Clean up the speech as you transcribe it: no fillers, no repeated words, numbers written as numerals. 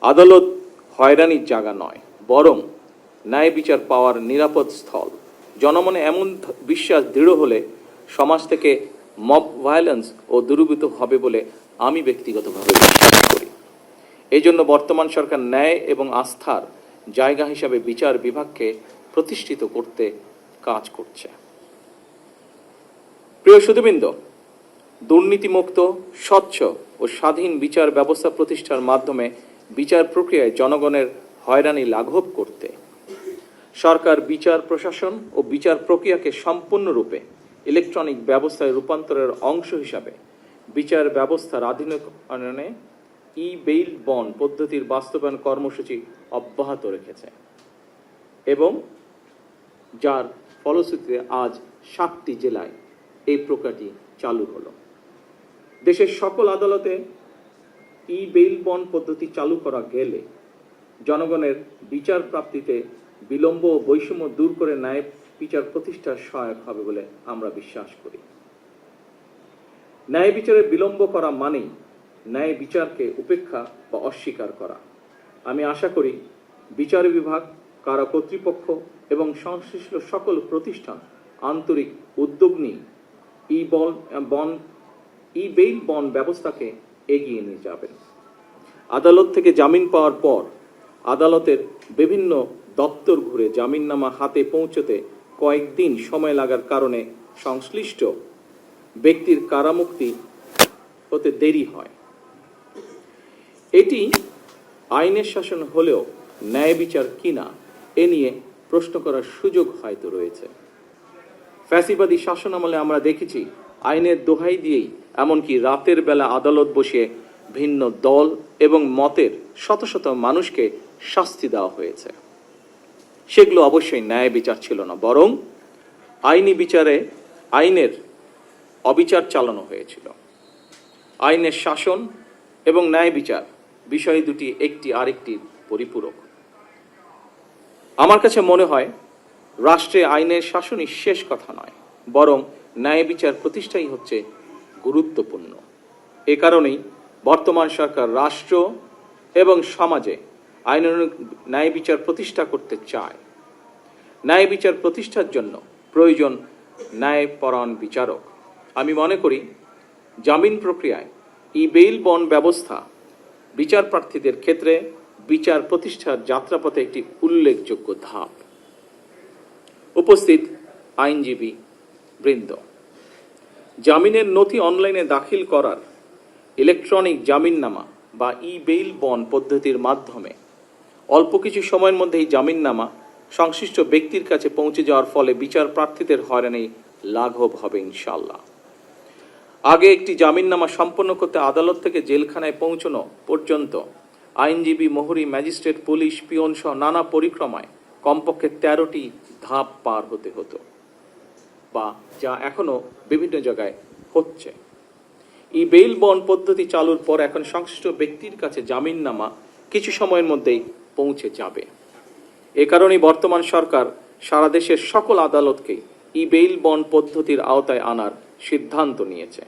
আদালত হয়রানির জায়গা নয়, বরং ন্যায় বিচার পাওয়ার নিরাপদ স্থল। জনমনে এমন বিশ্বাস দৃঢ় হলে সমাজ থেকে মব ভায়োলেন্স ও দূরীভূত হবে বলে আমি ব্যক্তিগতভাবে বিশ্বাস করি। এই জন্য বর্তমান সরকার ন্যায় এবং আস্থার জায়গা হিসাবে বিচার বিভাগকে প্রতিষ্ঠিত করতে কাজ করছে। প্রিয় সুধীবৃন্দ, দুর্নীতিমুক্ত, স্বচ্ছ ও স্বাধীন বিচার ব্যবস্থা প্রতিষ্ঠার মাধ্যমে বিচার প্রক্রিয়ায় জনগণের হয়রানি লাঘব করতে সরকার বিচার প্রশাসন ও বিচার প্রক্রিয়াকে সম্পূর্ণরূপে ইলেকট্রনিক ব্যবস্থায় রূপান্তরের অংশ হিসাবে বিচার ব্যবস্থার আধুনিকায়নে ই-বেইল বন্ড পদ্ধতির বাস্তবায়ন কর্মসূচি অব্যাহত রেখেছে এবং যার ফলশ্রুতিতে আজ 7টি জেলায় এই প্রক্রিয়াটি চালু হলো। দেশের সকল আদালতে ই-বেইল বন্ড পদ্ধতি চালু করা গেলে জনগণের বিচার প্রাপ্তিতে বিলম্ব ও বৈষম্য দূর করে ন্যায় বিচার প্রতিষ্ঠার সহায়ক হবে বলে আমরা বিশ্বাস করি। ন্যায় বিচারে বিলম্ব করা মানেই ন্যায় বিচারকে উপেক্ষা বা অস্বীকার করা। আমি আশা করি বিচার বিভাগ, কারা কর্তৃপক্ষ এবং সংশ্লিষ্ট সকল প্রতিষ্ঠান আন্তরিক উদ্যোগ নিয়ে ই-বেইল বন্ড ব্যবস্থাকে এগিয়ে নিয়ে যাবেন। আদালত থেকে জামিন পাওয়ার পর আদালতের বিভিন্ন দপ্তর ঘুরে জামিননামা হাতে পৌঁছতে কয়েকদিন সময় লাগার কারণে সংশ্লিষ্ট ব্যক্তির কারামুক্তি হতে দেরি হয়। এটি আইনের শাসন হলেও ন্যায় বিচার কিনা এ নিয়ে প্রশ্ন করার সুযোগ হয়তো রয়েছে। ফ্যাসিবাদী শাসনামলে আমরা দেখেছি আইনের দোহাই দিয়েই এমনকি রাতের বেলা আদালত বসিয়ে ভিন্ন দল এবং মতের শত শত মানুষকে শাস্তি দেওয়া হয়েছে। সেগুলো অবশ্যই ন্যায় বিচার ছিল না, বরং আইনি বিচারে আইনের অবিচার চালানো হয়েছিল। আইনের শাসন এবং ন্যায় বিচার বিষয় দুটি একটি আরেকটির পরিপূরক। আমার কাছে মনে হয় রাষ্ট্রে আইনের শাসনই শেষ কথা নয়, বরং ন্যায় বিচার প্রতিষ্ঠাই হচ্ছে গুরুত্বপূর্ণ। এ কারণেই বর্তমান সরকার রাষ্ট্র এবং সমাজে আইনানুগ ন্যায় বিচার প্রতিষ্ঠা করতে চায়। ন্যায় বিচার প্রতিষ্ঠার জন্য প্রয়োজন ন্যায়পরায়ণ বিচারক। আমি মনে করি জামিন প্রক্রিয়ায় ই-বেইল বন্ড ব্যবস্থা বিচার প্রার্থীদের ক্ষেত্রে বিচার প্রতিষ্ঠার যাত্রাপথে একটি উল্লেখযোগ্য ধাপ। উপস্থিত আইনজীবী বৃন্দ, জামিনের নথি অনলাইনে দাখিল করার ইলেকট্রনিক জামিননামা বা ই-বেইল বন্ড পদ্ধতির মাধ্যমে অল্প কিছু সময়ের মধ্যেই জামিননামা সংশ্লিষ্ট ব্যক্তির কাছে পৌঁছে যাওয়ার ফলে বিচার প্রার্থীদের হয়রানি লাঘব হবে ইনশাআল্লাহ। আগে একটি জামিননামা সম্পন্ন করতে আদালত থেকে জেলখানায় পৌঁছানো পর্যন্ত আইনজীবী, মোহরি, ম্যাজিস্ট্রেট, পুলিশ, পিয়ন সহ নানা পরিক্রমায় কমপক্ষে 13টি ধাপ পার হতে হতো, বা যা এখনো বিভিন্ন জায়গায় হচ্ছে। ই-বেইল বন্ড পদ্ধতি চালুর পর এখন সংশ্লিষ্ট ব্যক্তির কাছে জামিননামা কিছু সময়ের মধ্যেই পৌঁছে যাবে। এ কারণেই বর্তমান সরকার সারা দেশের সকল আদালতকে ই-বেইল বন্ড পদ্ধতির আওতায় আনার সিদ্ধান্ত নিয়েছে।